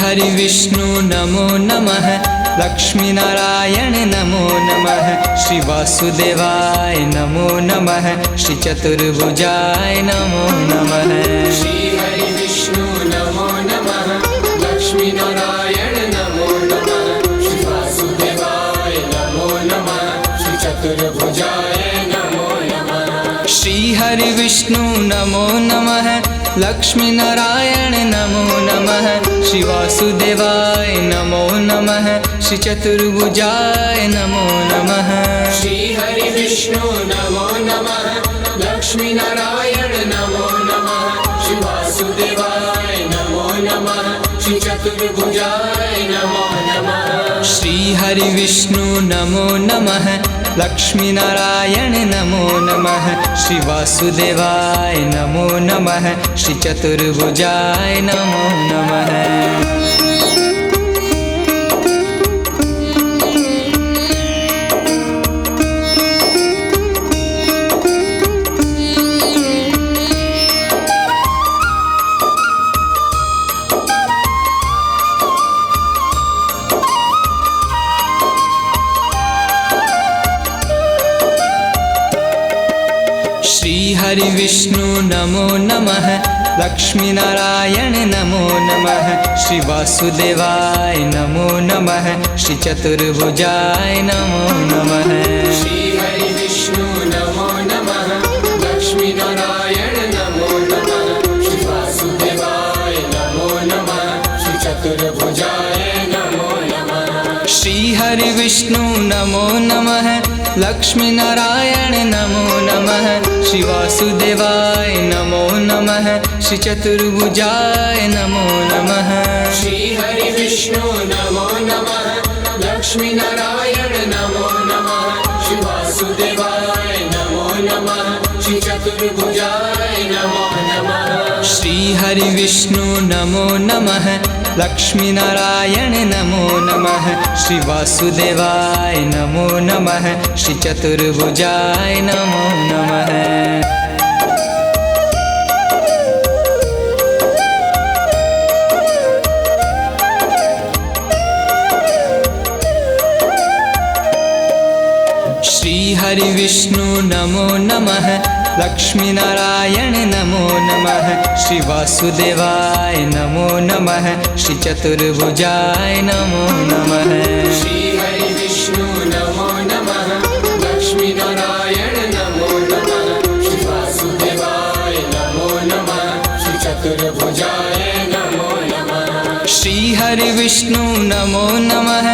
हरि विष्णु नमो नमः, लक्ष्मी नारायण नमो नमः, श्री वासुदेवाय नमो नमः, श्री चतुर्भुजाय नमो नमः। श्री हरि विष्णु नमो नमः, लक्ष्मी नारायण नमो नमः, श्री वासुदेवाय नमो नमः, श्री चतुर्भुजाय नमो नमः। श्री हरि विष्णु नमो नमः, लक्ष्मी नारायण नमो नमः, श्री वासुदेवाय नमो नमः, श्री चतुर्भुजाय नमो नमः। श्री हरि विष्णु नमो नमः, लक्ष्मी नारायण नमो नमः, श्री वासुदेवाय नमो नमः, श्री चतुर्भुजाय नमो नमः। श्री हरि विष्णु नमो नमः, लक्ष्मी नारायण नमो नमः, श्री वासुदेवाय नमो नमः, श्री चतुर्भुजाय नमो नमः। श्री हरि विष्णु नमो नमः, लक्ष्मी नारायण नमो नमः, श्री वासुदेवाय नमो नमः, श्री चतुर्भुजाय नमो नमः। श्री हरि विष्णु नमो नमः, लक्ष्मी नारायण नमो नमः, श्री वासुदेवाय नमो नमः, श्री चतुर्भुजाय नमो नमः। श्री हरि विष्णु नमो नमः, लक्ष्मी नारायण नमो नमः, श्री वासुदेवाय नमो नमः, श्री चतुर्भुजाय नमो नमः। श्री हरि विष्णु नमो नमः, लक्ष्मी नारायण नमो नमः, श्री वासुदेवाय नमो नमः, श्री चतुर्भुजाय नमो नमः। श्री हरि विष्णु नमो नमः, लक्ष्मी नारायण नमो नमः, श्री वासुदेवाय नमो नमः, श्री चतुर्भुजाय नमो नमः। श्री हरि विष्णु नमो नमः, लक्ष्मी नारायण नमो नमः, श्री वासुदेवाय नमो नमः, श्री चतुर्भुजाय नमो नमः। श्री हरि विष्णु नमो नमः, लक्ष्मी नारायण नमो नमः, श्री वासुदेवाय नमो नमः, श्री चतुर्भुजाय नमो नमः। श्री हरि विष्णु नमो नमः,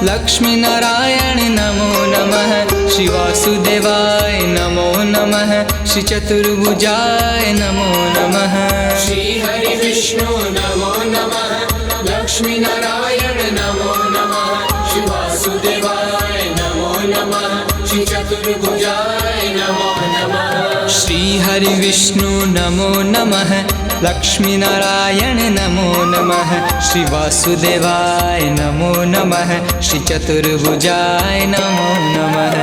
लक्ष्मी नारायण नमो नमः, श्री वासुदेवाय नमो नमः, श्री चतुर्भुजाय नमो नमः। श्री हरि विष्णु नमो नमः, लक्ष्मी नारायण नमो नमः, श्री वासुदेवाय नमो नमः, श्री चतुर्भुजाय नमो नमः। श्री हरि विष्णु नमो नमः, लक्ष्मी नारायण नमो नमः, श्री वासुदेवाय नमो नमः, श्री चतुर्भुजाय नमो नमः।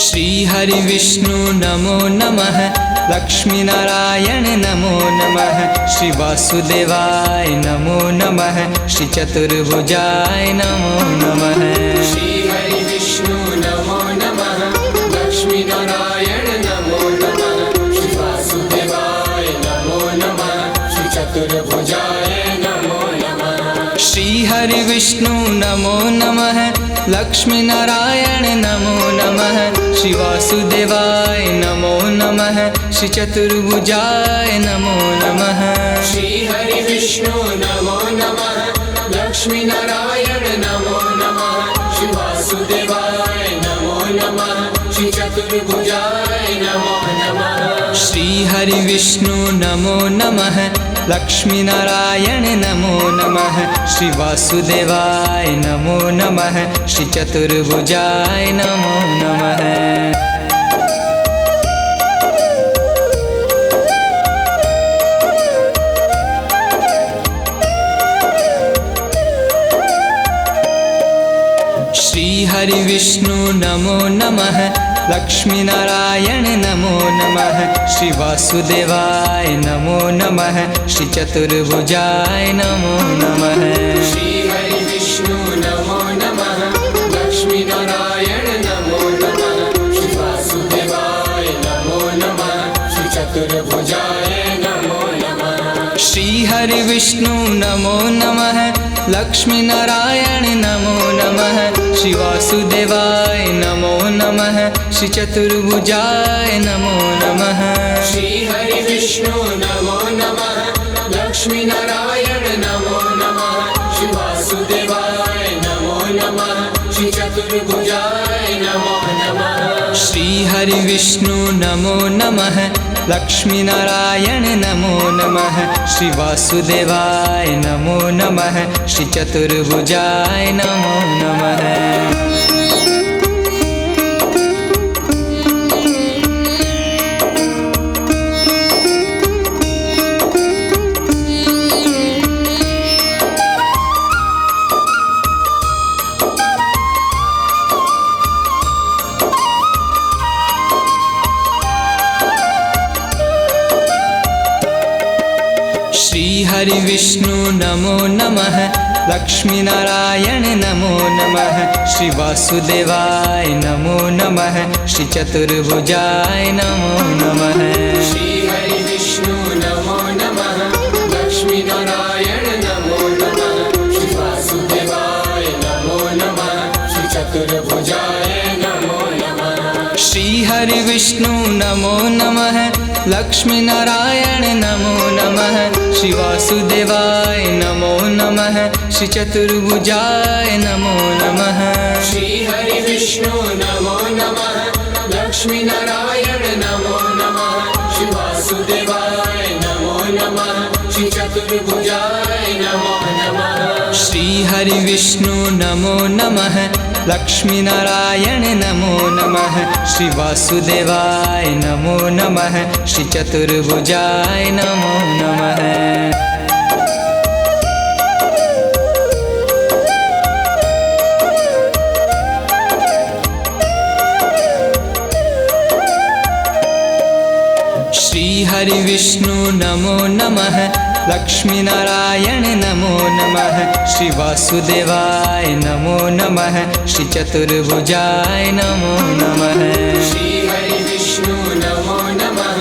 श्री हरि विष्णु नमो नमः, लक्ष्मी नारायण नमो नमः, श्री वासुदेवाय नमो नमः, श्री चतुर्भुजाय नमो नमः। श्री हरि विष्णु नमो नमः, लक्ष्मी नारायण नमो नमः, श्री वासुदेवाय नमो नमः, श्री चतुर्भुजाय नमो नमः। श्री हरि विष्णु नमो नमः, लक्ष्मी नारायण नमो नमः, श्री वासुदेवाय नमो नमः, श्री चतुर्भुजाय नमो नमः। श्री हरि विष्णु नमो नमः, लक्ष्मी नारायण नमो नमः, श्री वासुदेवाय नमो नमः, श्री चतुर्भुजाय नमो नमः। श्री हरि विष्णु नमो नमः, लक्ष्मी नारायण नमो नमः, श्री वासुदेवाय नमो नमः, श्री चतुर्भुजाय नमो नमः। विष्णु नमो नमः लक्ष्मीनारायण नमो नमः श्री वासुदेवाय नमो नमः श्री चतुर्भुजाय नमो नमः श्री हरि विष्णु नमो नमः लक्ष्मी नारायण नमो नमः श्री वासुदेवाय नमो नमः श्री चतुर्भुजाय नमो नमः श्री हरि विष्णु नमो नमः लक्ष्मी नारायण नमो नमः श्री वासुदेवाय नमो नमः श्री चतुर्भुजाय नमो नमः श्री हरि विष्णु नमो नमः लक्ष्मी नारायण नमो नमः श्री वासुदेवाय नमो नमः श्री चतुर्भुजाय नमो नमः श्री हरि विष्णु नमो नमः लक्ष्मी नारायण नमो नमः श्री वासुदेवाय नमो नमः श्री चतुर्भुजाय नमो नमः श्री हरि विष्णु नमो नमः लक्ष्मी नारायण नमो नमः श्री वासुदेवाय नमो नमः श्री चतुर्भुजाय नमो नमः श्री हरि विष्णु नमो नमः लक्ष्मी नारायण नमो नमः श्री वासुदेवाय नमो नमः श्री चतुर्भुजाय नमो नमः श्री हरि विष्णु नमो नमः लक्ष्मी नारायण नमो नमः श्री वासुदेवाय नमो नमः श्री चतुर्भुजाय नमो नमः श्री हरि विष्णु नमो नमः लक्ष्मी नारायण नमो नमः श्री वासुदेवाय नमो नमः श्री चतुर्भुजाय नमो नमः श्री हरि विष्णु नमो नमः लक्ष्मी नारायण नमो नमः श्री वासुदेवाय नमो नमः श्री चतुर्भुजाय नमो नमः श्री हरि विष्णु नमो नमः लक्ष्मी नारायण नमो नमः श्री वासुदेवाय नमो नमः श्री चतुर्भुजाय नमो नमः श्री हरि विष्णु नमो नमः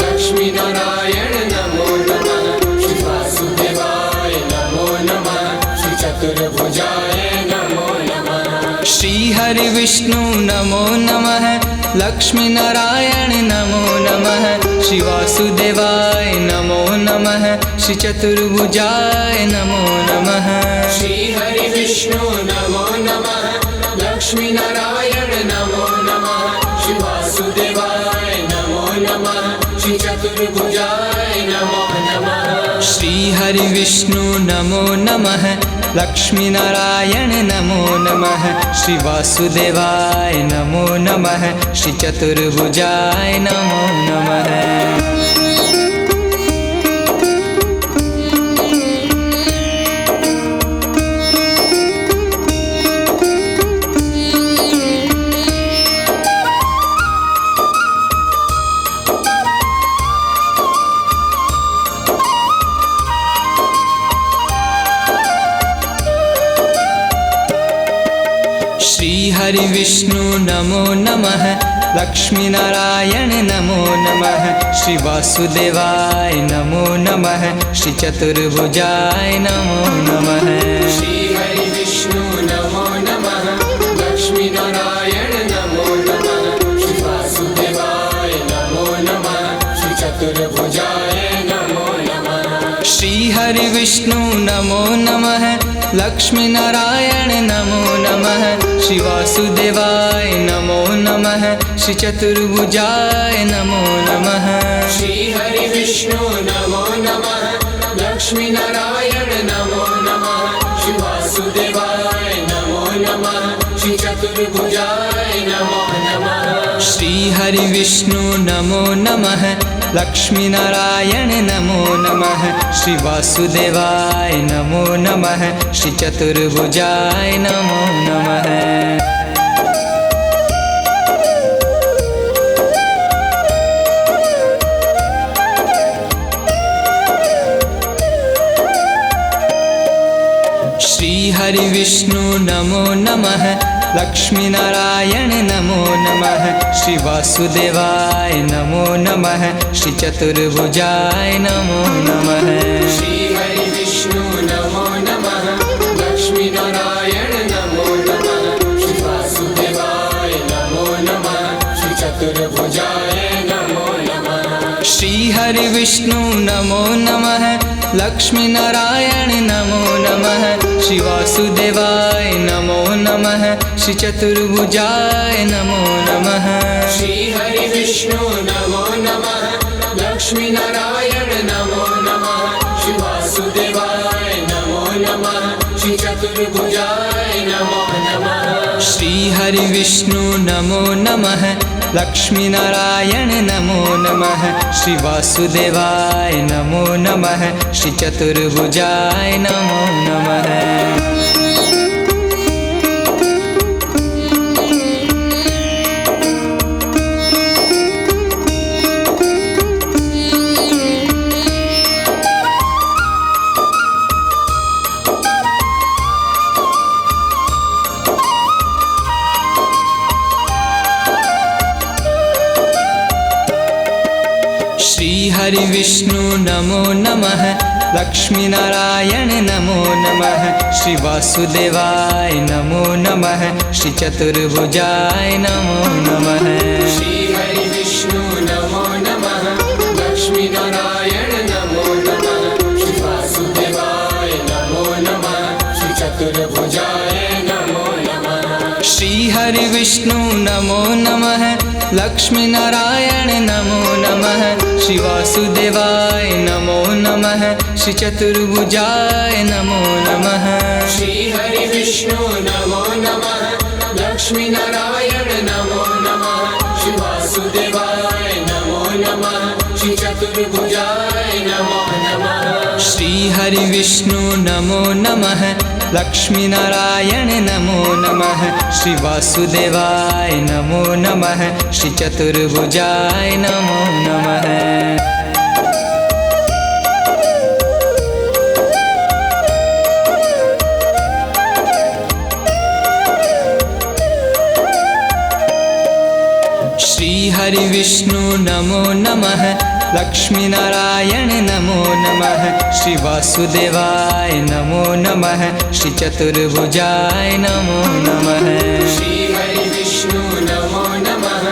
लक्ष्मी नारायण नमो नमः श्री वासुदेवाय नमो नमः श्री चतुर्भुजाय नमो नमः श्री हरि विष्णु नमो नमः लक्ष्मी नारायण नमो नमः श्री वासुदेवाय नमो नमः श्री चतुर्भुजाय नमो नमः श्री हरि विष्णु नमो नमः लक्ष्मी नारायण नमो नमः श्री वासुदेवाय नमो नमः श्री चतुर्भुजाय नमो नमः श्री हरि विष्णु नमो नमः लक्ष्मी नारायण नमो नमः श्री वासुदेवाय नमो नमः श्री चतुर्भुजाय नमो नमः श्री हरि विष्णु नमो नमः लक्ष्मी नारायण नमो नमः श्री वासुदेवाय नमो नमः श्री चतुर्भुजाय नमो नमः श्री हरि विष्णु नमो नमः लक्ष्मी नारायण नमो नमः श्री वासुदेवाय नमो नमः श्री चतुर्भुजाय नमो नमः श्री हरि विष्णु नमो नमः लक्ष्मी नारायण नमो नमः श्री वासुदेवाय नमो नमः श्री चतुर्भुजाय नमो नमः श्री हरि विष्णु नमो नमः लक्ष्मी नारायण नमो नमः श्री वासुदेवाय नमो नमः श्री चतुर्भुजाय नमो नमः श्री हरि विष्णु नमो नमः लक्ष्मी नारायण नमो नमः श्री वासुदेवाय नमो नमः श्री चतुर्भुजाय नमो नमः हरि विष्णु नमो नमः लक्ष्मी नारायण नमो नमः श्री वासुदेवाय नमो नमः श्री चतुर्भुजाय नमो नमः श्री हरि विष्णु नमो नमः लक्ष्मी नारायण नमो नमः श्री वासुदेवाय नमो नमः श्री चतुर्भुजाय नमो नमः श्री हरि विष्णु नमो नमः लक्ष्मी नारायण नमो नमः श्री वासुदेवाय नमो नमः श्री चतुर्भुजाय नमो नमः श्री हरि विष्णु नमो नमः लक्ष्मी नारायण नमो नमः श्री वासुदेवाय नमो नमः श्री चतुर्भुजाय नमो नमः श्री हरि विष्णु नमो नमः लक्ष्मी नारायण नमो नमः श्री वासुदेवाय नमो नमः श्री चतुर्भुजाय नमो नमः श्री हरि विष्णु नमो नमः लक्ष्मी नारायण नमो नमः श्री वासुदेवाय नमो नमः श्री चतुर्भुजाय नमो नमः श्री हरि विष्णु नमो नमः लक्ष्मी नारायण नमो नमः श्री वासुदेवाय नमो नमः श्री चतुर्भुजाय नमो नमः श्री हरि विष्णु नमो नमः लक्ष्मी नारायण नमो नमः श्री वासुदेवाय नमो नमः श्री चतुर्भुजाय नमो नमः श्री हरि विष्णु नमो नमः लक्ष्मी नारायण नमो नमः श्री वासुदेवाय नमो नमः श्री चतुर्भुजाय नमो नमः श्री हरि विष्णु नमो नमः लक्ष्मी नारायण नमो नमः श्री वासुदेवाय नमो नमः श्री चतुर्भुजाय नमो नमः श्री हरि विष्णु नमो नमः लक्ष्मी नारायण नमो नमः श्री वासुदेवाय नमो नमः श्री चतुर्भुजाय नमो नमः श्री हरि विष्णु नमो नमः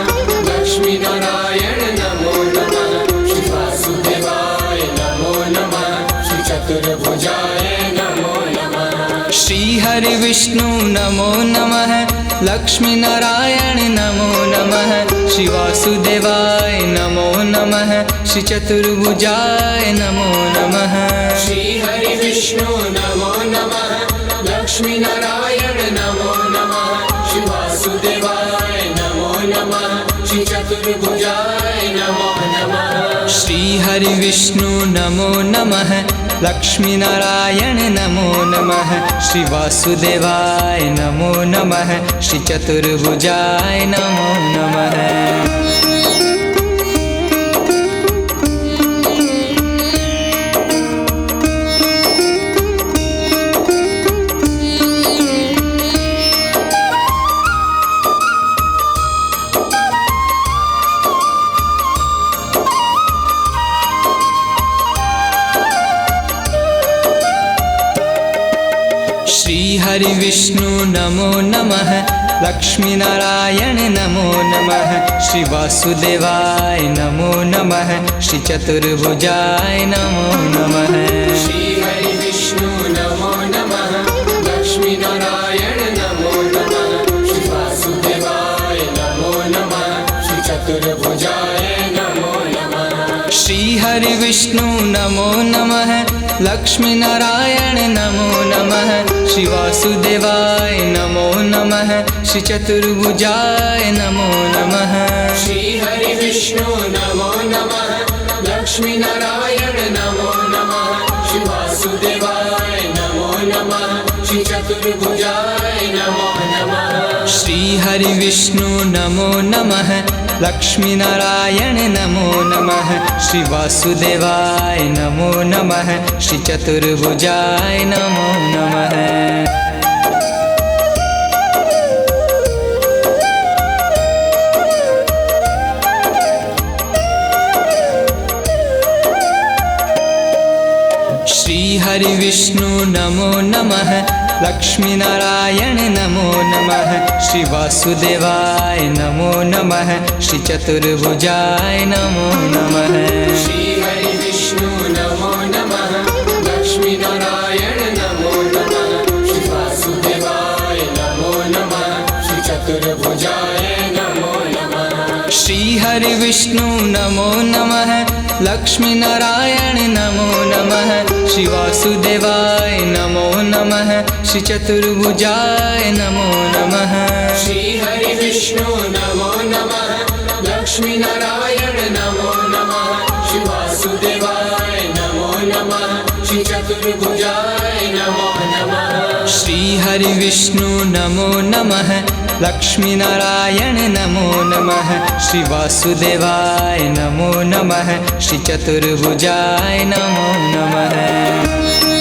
लक्ष्मी नारायण नमो नमः श्री वासुदेवाय नमो नमः श्री चतुर्भुजाय नमो नमः श्री हरि विष्णु नमो नमः लक्ष्मी नारायण नमो नमः श्री वासुदेवाय नमो नमः श्री चतुर्भुजाय नमो नमः श्री हरि विष्णु नमो नमः लक्ष्मी नारायण नमो नमः श्री वासुदेवाय नमो नमः श्री चतुर्भुजाय नमो नमः श्री हरि विष्णु नमो नमः लक्ष्मी नारायण नमो नमः श्री वासुदेवाय नमो नमः श्री चतुर्भुजाय नमो नमः श्री हरि विष्णु नमो नमः लक्ष्मी नारायण नमो नमः श्री वासुदेवाय नमो नमः श्री चतुर्भुजाय नमो नमः श्री हरि विष्णु नमो नमः लक्ष्मी नारायण नमो नमः श्री वासुदेवाय नमो नमः श्री चतुर्भुजाय नमो नमः श्री हरि विष्णु नमो नमः लक्ष्मी नारायण नमो नमः श्री वासुदेवाय नमो नमः श्री चतुर्भुजाय नमो नमः श्री हरि विष्णु नमो नमः लक्ष्मी नारायण नमो नमः श्री वासुदेवाय नमो नमः श्री चतुर्भुजाय नमो नमः श्री हरि विष्णु नमो नमः लक्ष्मी नारायण नमो नमः श्री वासुदेवाय नमो नमः श्री चतुर्भुजाय नमो नमः हरि विष्णु नमो नमः लक्ष्मी नारायण नमो नमः श्री वासुदेवाय नमो नमः श्री चतुर्भुजाय नमो नमः श्री हरि विष्णु नमो नमः लक्ष्मी नारायण नमो नमः श्री वासुदेवाय नमो नमः श्री चतुर्भुजाय नमो नमः श्री हरि विष्णु नमो नमः लक्ष्मी नारायण नमो नमः श्री वासुदेवाय नमो नमः श्री चतुर्भुजाय नमो नमः श्री हरि विष्णु नमो नमः लक्ष्मी नारायण नमो नमः श्री वासुदेवाय नमो नमः श्री चतुर्भुजाय नमो नमः श्री हरि विष्णु नमो नमः लक्ष्मी नारायण नमो नमः श्री वासुदेवाय नमो नमः श्री चतुर्भुजाय नमो नमः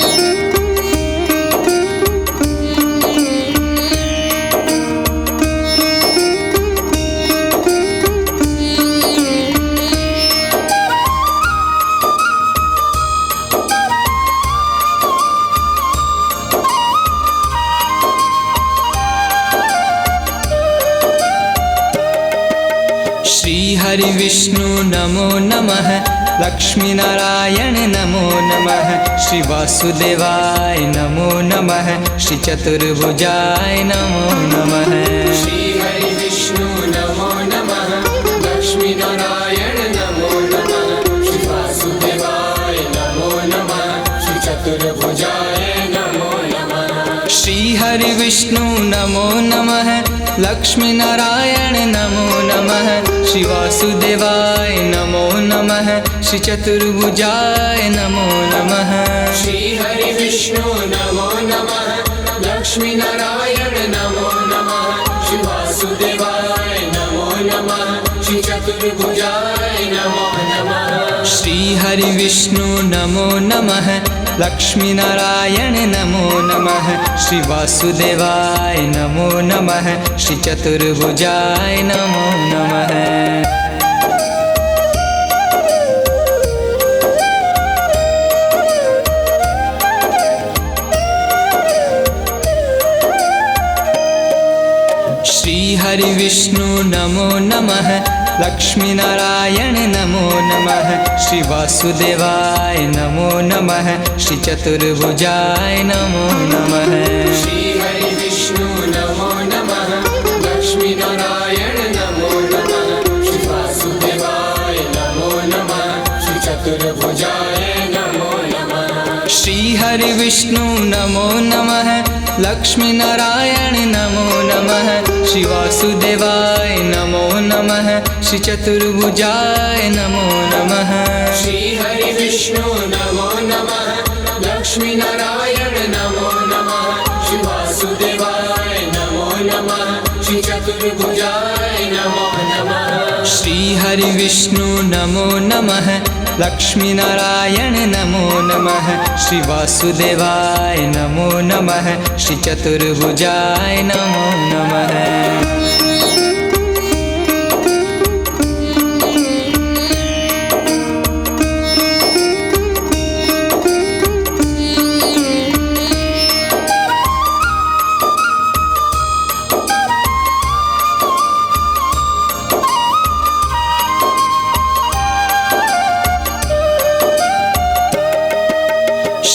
श्री हरि विष्णु नमो नमः लक्ष्मी नारायण नमो नमः श्री वासुदेवाय नमो नमः श्री चतुर्भुजाय नमो नमः श्री हरि विष्णु नमो नमः लक्ष्मी नारायण नमो नमः श्री वासुदेवाय नमो नमः श्री चतुर्भुजाय नमो नमः श्री हरि विष्णु नमो नमः लक्ष्मी नारायण नमो नमः श्री वासुदेवाय नमो नमः श्री चतुर्भुजाय नमो नमः श्री हरि विष्णु नमो नमः लक्ष्मी नारायण नमो नमः श्री वासुदेवाय नमो नमः श्री चतुर्भुजाय नमो नमः श्री हरि विष्णु नमो नमः लक्ष्मी नारायण नमो नमः श्री वासुदेवाय नमो नमः श्री चतुर्भुजाय नमो नमः श्री हरि विष्णु नमो नमः लक्ष्मी नारायण नमो नमः श्री वासुदेवाय नमो नमः श्री चतुर्भुजाय नमो नमः श्री हरि विष्णु नमो नमः लक्ष्मी नारायण नमो नमः श्री वासुदेवाय नमो नमः श्री चतुर्भुजाय नमो नमः श्री हरि विष्णु नमो नमः लक्ष्मी नारायण नमो नमः श्री वासुदेवाय नमो नमः श्री चतुर्भुजाय नमो नमः श्री हरि विष्णु नमो नमः लक्ष्मी नारायण नमो नमः श्री वासुदेवाय नमो नमः श्री चतुर्भुजाय नमो नमः श्री हरि विष्णु नमो नमः लक्ष्मी नारायण नमो नमः श्री वासुदेवाय नमो नमः श्री चतुर्भुजाय नमो नमः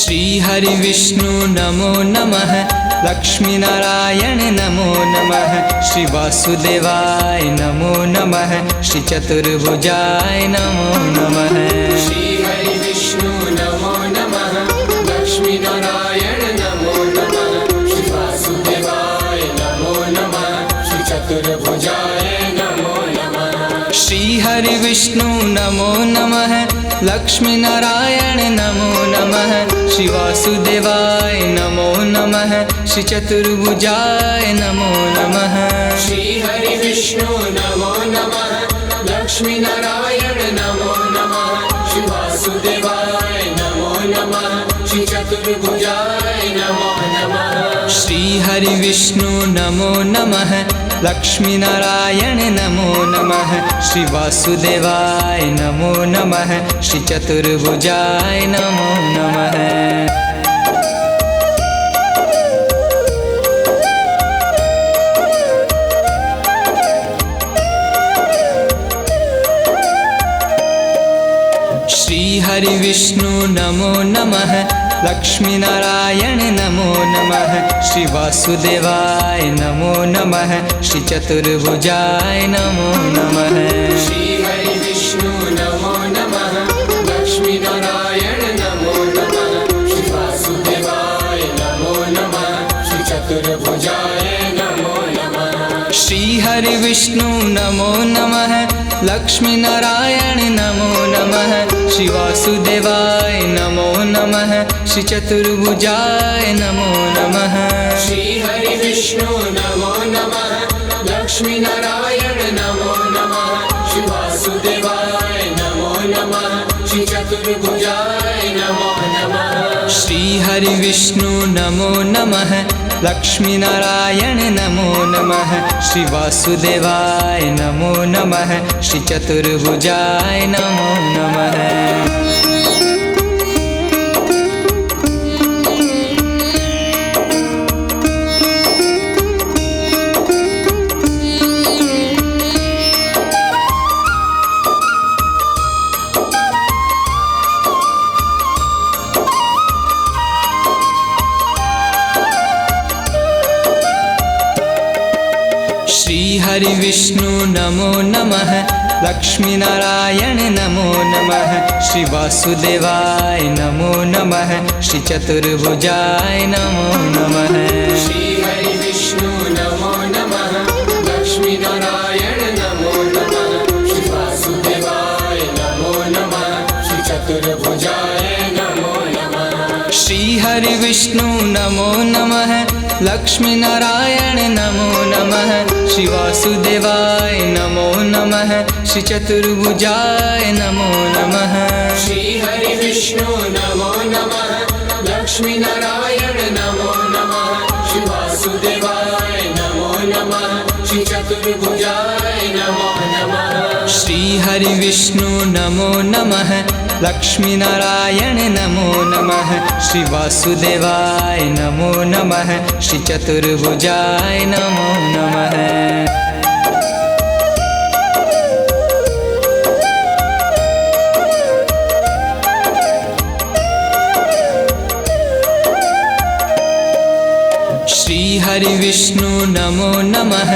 श्री हरि विष्णु नमो नमः लक्ष्मी नारायण नमो नमः श्री वासुदेवाय नमो नमः श्री चतुर्भुजाय नमो नमः श्री हरि विष्णु नमो नमः लक्ष्मी नारायण नमो नमः श्री वासुदेवाय नमो नमः श्री चतुर्भुजाय नमो नमः श्री हरि विष्णु नमो नमः लक्ष्मी नारायण नमो नमः श्री वासुदेवाय नमो नमः श्री चतुर्भुजाय नमो नमः श्री हरि विष्णु नमो नमः लक्ष्मी नारायण नमो नमः श्री वासुदेवाय नमो नमः श्री चतुर्भुजाय नमो नमः श्री हरि विष्णु नमो नमः लक्ष्मी नारायण नमो नमः श्री वासुदेवाय नमो नमः श्री चतुर्भुजाय नमो नमः श्री हरि विष्णु नमो नमः लक्ष्मी नारायण नमो नमः श्री वासुदेवाय नमो नमः श्री चतुर्भुजाय नमो नमः श्री हरि विष्णु नमो नमः लक्ष्मी नारायण नमो नमः श्री वासुदेवाय नमो नमः श्री चतुर्भुजाय नमो नमः श्री हरि विष्णु नमो नमः लक्ष्मी नारायण नमो नमः श्री वासुदेवाय नमो नमः श्री चतुर्भुजाय नमो नमः श्री हरि विष्णु नमो नमः लक्ष्मी नारायण नमो नमः श्री वासुदेवाय नमो नमः श्री चतुर्भुजाय नमो नमः श्री हरि विष्णु नमो नमः लक्ष्मी नारायण नमो नमः श्री वासुदेवाय नमो नमः श्री चतुर्भुजाय नमो नमः श्री हरि विष्णु नमो नमः लक्ष्मी नारायण नमो नमः श्री वासुदेवाय नमो नमः श्री चतुर्भुजाय नमो नमः श्री हरि विष्णु नमो नमः लक्ष्मी नारायण नमो नमः श्री वासुदेवाय नमो नमः श्री चतुर्भुजाय नमो नमः श्री हरि विष्णु नमो नमः लक्ष्मी नारायण नमो नमः श्री वासुदेवाय नमो नमः श्री चतुर्भुजाय नमो नमः श्री हरि विष्णु नमो नमः लक्ष्मी नारायण नमो नमः श्री वासुदेवाय नमो नमः श्री चतुर्भुजाय नमो नमः श्री हरि विष्णु नमो नमः लक्ष्मी नारायण नमो नमः श्री वासुदेवाय नमो नमः श्री चतुर्भुजाय नमो नमः श्री हरि विष्णु नमो नमः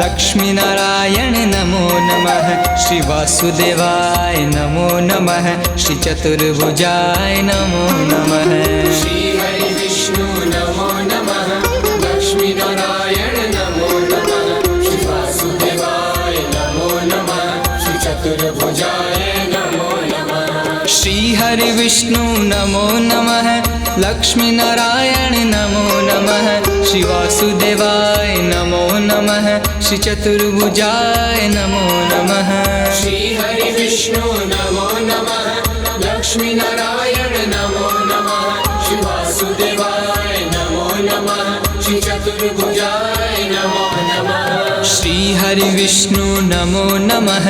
लक्ष्मी नारायण नमो नमः श्री वासुदेवाय नमो नमः श्री चतुर्भुजाय नमो नमः श्री हरि विष्णु नमो नमः लक्ष्मी नारायण नमो नमः श्री वासुदेवाय नमो नमः श्री चतुर्भुजाय नमो नमः श्री हरि विष्णु नमो नमः लक्ष्मी नारायण नमो नमः श्री वासुदेवाय नमो नमः श्री चतुर्भुजाय नमो नमः श्री हरि विष्णु नमो नमः लक्ष्मी नारायण नमो नमः श्री वासुदेवाय नमो नमः श्री चतुर्भुजाय नमो नमः श्री हरि विष्णु नमो नमः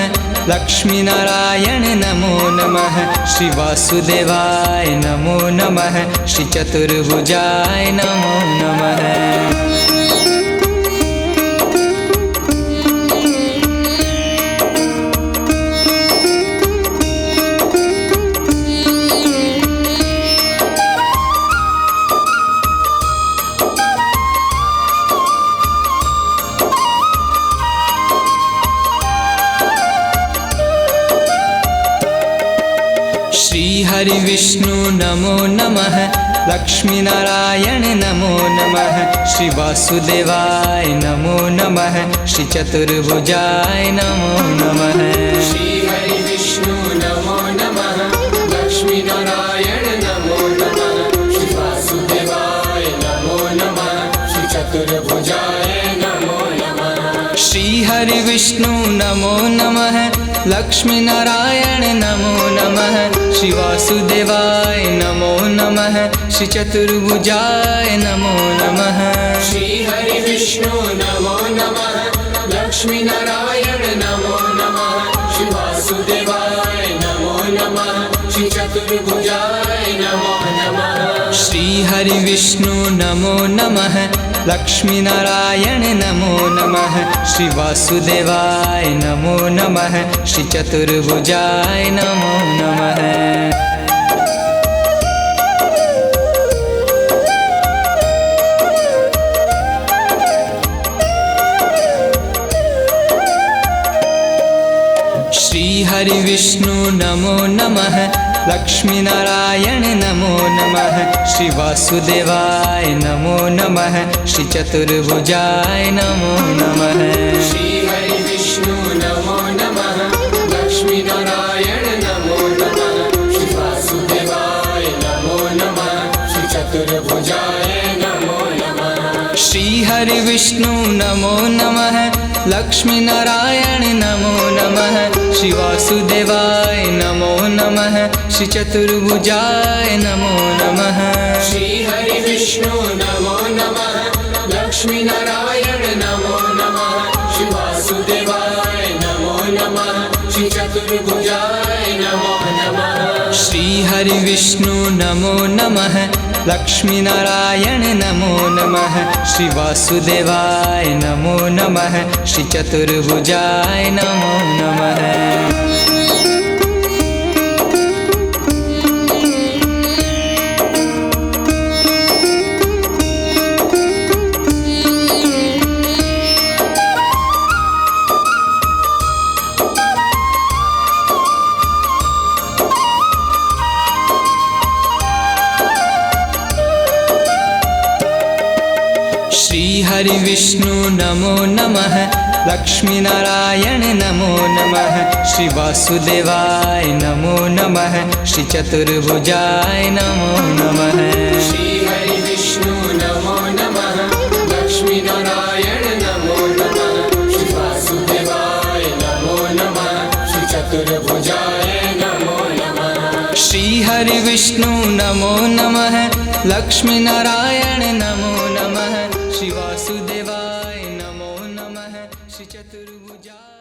लक्ष्मी नारायण नमो नमः श्री वासुदेवाय नमो नमः श्री चतुर्भुजाय नमो नमः श्री हरि विष्णु नमो नमः लक्ष्मी नारायण नमो नमः श्री वासुदेवाय नमो नमः श्री चतुर्भुजाय नमो नमः श्री हरि विष्णु नमो नमः लक्ष्मी नारायण नमो नमः श्री वासुदेवाय नमो नमः श्री चतुर्भुजाय नमो नमः श्री हरि विष्णु नमो नमः लक्ष्मी नारायण नमो नमः श्री वासुदेवाय नमो नमः श्री चतुर्भुजाय नमो नमः श्री हरि विष्णु नमो नमः लक्ष्मी नारायण नमो नमः श्री वासुदेवाय नमो नमः श्री चतुर्भुजाय नमो नमः श्री हरि विष्णु नमो नमः लक्ष्मीनारायण नमो नमः श्री वासुदेवाय नमो नमः श्री चतुर्भुजाय नमो नमः। श्री हरि विष्णु नमो नमः लक्ष्मीनारायण नमो नमः श्री वासुदेवाय नमो नमः श्री चतुर्भुजाय नमो नमः। श्री हरि विष्णु नमो नमः लक्ष्मीनारायण नमो नमः श्री वासुदेवाय नमो नमः श्री चतुर्भुजाय नमो नमः। श्री हरि विष्णु नमो नमः लक्ष्मीनारायण नमो नमः श्री वासुदेवाय नमो नमः श्री चतुर्भुजाय नमो नमः। श्री हरि विष्णु नमो नमः लक्ष्मीनारायण नमो नमः श्री वासुदेवाय नमो नमः श्री चतुर्भुजाय नमो नमः। श्री हरि विष्णु नमो नमः लक्ष्मीनारायण नमो नमः श्री वासुदेवाय नमो नमः श्री चतुर्भुजाय नमो नमः। श्री हरि विष्णु नमो नमः लक्ष्मीनारायण नमो नमः श्री वासुदेवाय नमो नमः श्री चतुर्भुजाय नमो नमः। श्री हरि विष्णु नमो नमः लक्ष्मीनारायण नमो नमः श्री वासुदेवाय नमो नमः श्री चतुर्भुजाय नमो नमः। श्री हरि विष्णु नमो नमः लक्ष्मीनारायण नमो नमः श्री वासुदेवाय नमो नमः श्री चतुर्भुजाय।